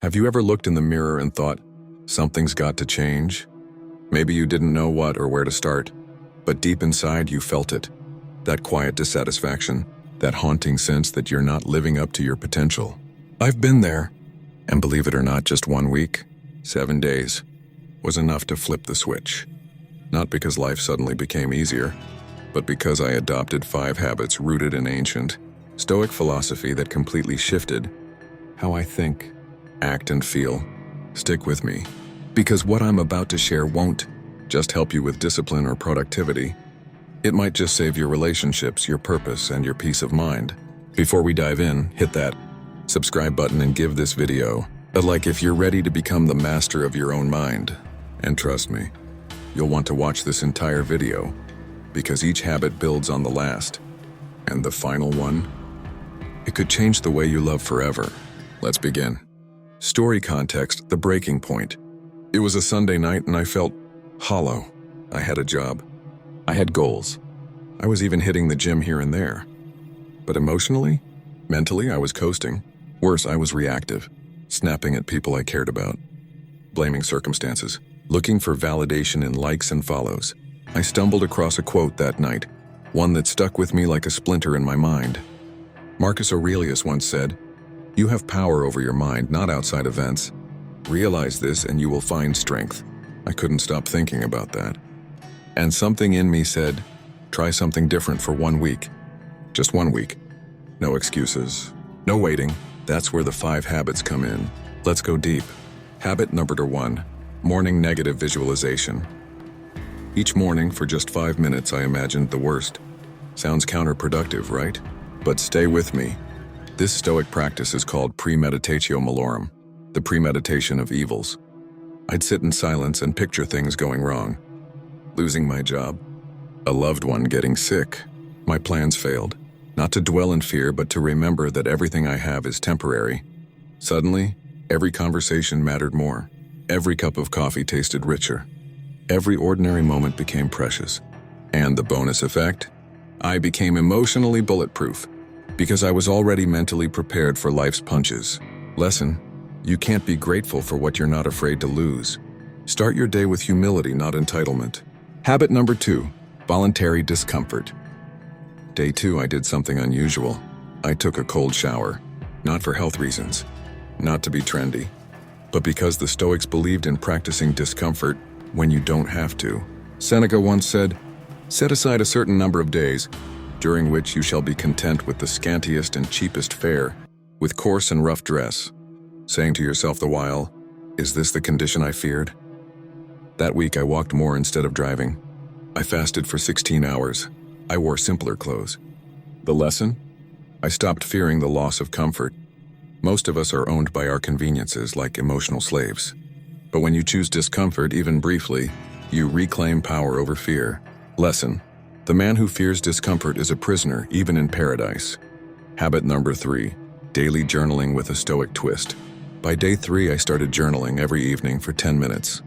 Have you ever looked in the mirror and thought, something's got to change? Maybe you didn't know what or where to start, but deep inside you felt it. That quiet dissatisfaction, that haunting sense that you're not living up to your potential. I've been there, and believe it or not, just 1 week, 7 days, was enough to flip the switch. Not because life suddenly became easier, but because I adopted 5 habits rooted in ancient, Stoic philosophy that completely shifted how I think, act, and feel. Stick with me, because what I'm about to share won't just help you with discipline or productivity. It might just save your relationships, your purpose, and your peace of mind. Before we dive in, hit that subscribe button and give this video a like if you're ready to become the master of your own mind. And trust me, you'll want to watch this entire video, because each habit builds on the last. And the final one, it could change the way you love forever. Let's begin. Story context, the breaking point. It was a Sunday night and I felt hollow. I had a job. I had goals. I was even hitting the gym here and there. But emotionally, mentally, I was coasting. Worse, I was reactive, snapping at people I cared about, blaming circumstances, looking for validation in likes and follows. I stumbled across a quote that night, one that stuck with me like a splinter in my mind. Marcus Aurelius once said, "You have power over your mind, not outside events. Realize this and you will find strength." I couldn't stop thinking about that. And something in me said, try something different for 1 week. Just 1 week. No excuses. No waiting. That's where the 5 habits come in. Let's go deep. Habit number 1, morning negative visualization. Each morning for just 5 minutes I imagined the worst. Sounds counterproductive, right? But stay with me. This Stoic practice is called premeditatio malorum, the premeditation of evils. I'd sit in silence and picture things going wrong. Losing my job, a loved one getting sick, my plans failed. Not to dwell in fear, but to remember that everything I have is temporary. Suddenly, every conversation mattered more. Every cup of coffee tasted richer. Every ordinary moment became precious. And the bonus effect? I became emotionally bulletproof, because I was already mentally prepared for life's punches. Lesson: you can't be grateful for what you're not afraid to lose. Start your day with humility, not entitlement. Habit number 2, voluntary discomfort. Day 2, I did something unusual. I took a cold shower, not for health reasons, not to be trendy, but because the Stoics believed in practicing discomfort when you don't have to. Seneca once said, "Set aside a certain number of days, during which you shall be content with the scantiest and cheapest fare, with coarse and rough dress," saying to yourself the while, "Is this the condition I feared?" That week I walked more instead of driving. I fasted for 16 hours. I wore simpler clothes. The lesson? I stopped fearing the loss of comfort. Most of us are owned by our conveniences like emotional slaves. But when you choose discomfort, even briefly, you reclaim power over fear. Lesson: the man who fears discomfort is a prisoner, even in paradise. Habit number 3, daily journaling with a Stoic twist. By day 3, I started journaling every evening for 10 minutes.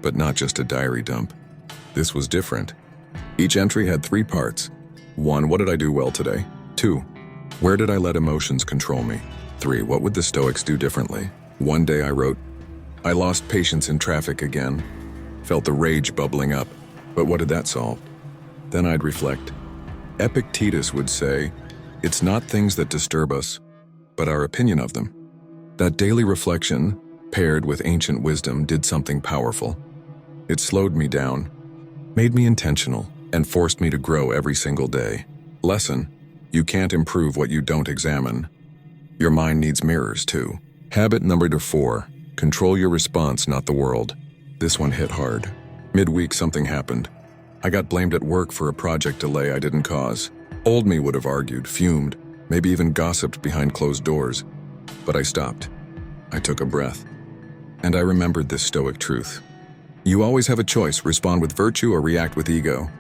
But not just a diary dump. This was different. Each entry had 3 parts. 1, what did I do well today? 2, where did I let emotions control me? 3, what would the Stoics do differently? One day I wrote, "I lost patience in traffic again." Felt the rage bubbling up. But what did that solve? Then I'd reflect. Epictetus would say, "It's not things that disturb us, but our opinion of them." That daily reflection, paired with ancient wisdom, did something powerful. It slowed me down, made me intentional, and forced me to grow every single day. Lesson: you can't improve what you don't examine. Your mind needs mirrors too. Habit number 4, control your response, not the world. This one hit hard. Midweek something happened. I got blamed at work for a project delay I didn't cause. Old me would have argued, fumed, maybe even gossiped behind closed doors. But I stopped. I took a breath. And I remembered this Stoic truth. You always have a choice: respond with virtue or react with ego.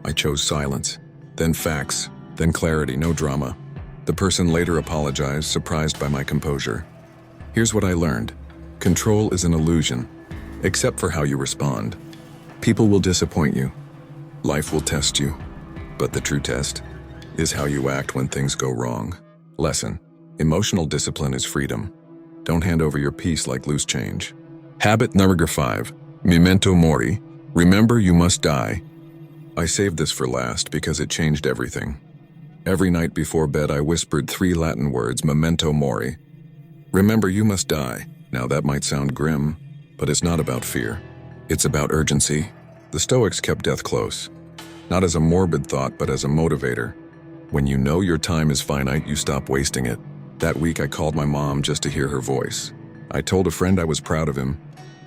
I chose silence, then facts, then clarity, no drama. The person later apologized, surprised by my composure. Here's what I learned. Control is an illusion, except for how you respond. People will disappoint you. Life will test you. But the true test is how you act when things go wrong. Lesson: emotional discipline is freedom. Don't hand over your peace like loose change. Habit number 5, memento mori. Remember you must die. I saved this for last because it changed everything. Every night before bed I whispered 3 Latin words, memento mori. Remember you must die. Now that might sound grim, but it's not about fear. It's about urgency. The Stoics kept death close, not as a morbid thought, but as a motivator. When you know your time is finite, you stop wasting it. That week I called my mom just to hear her voice. I told a friend I was proud of him.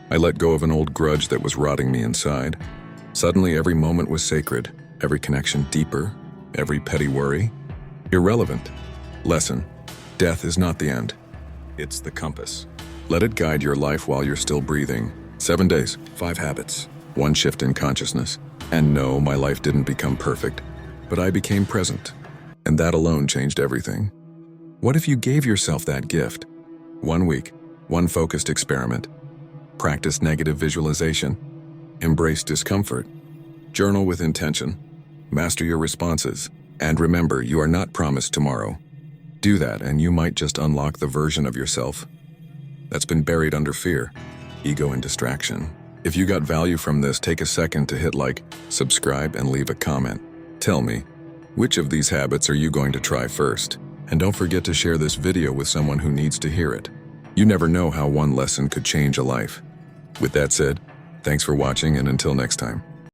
I let go of an old grudge that was rotting me inside. Suddenly every moment was sacred, every connection deeper, every petty worry irrelevant. Lesson: death is not the end. It's the compass. Let it guide your life while you're still breathing. 7 days, 5 habits, 1 shift in consciousness. And no, my life didn't become perfect, but I became present. And that alone changed everything. What if you gave yourself that gift? 1 week, 1 focused experiment. Practice negative visualization. Embrace discomfort. Journal with intention. Master your responses. And remember, you are not promised tomorrow. Do that and you might just unlock the version of yourself that's been buried under fear, ego, and distraction. If you got value from this, take a second to hit like, subscribe, and leave a comment. Tell me, which of these habits are you going to try first? And don't forget to share this video with someone who needs to hear it. You never know how one lesson could change a life. With that said, thanks for watching, and until next time.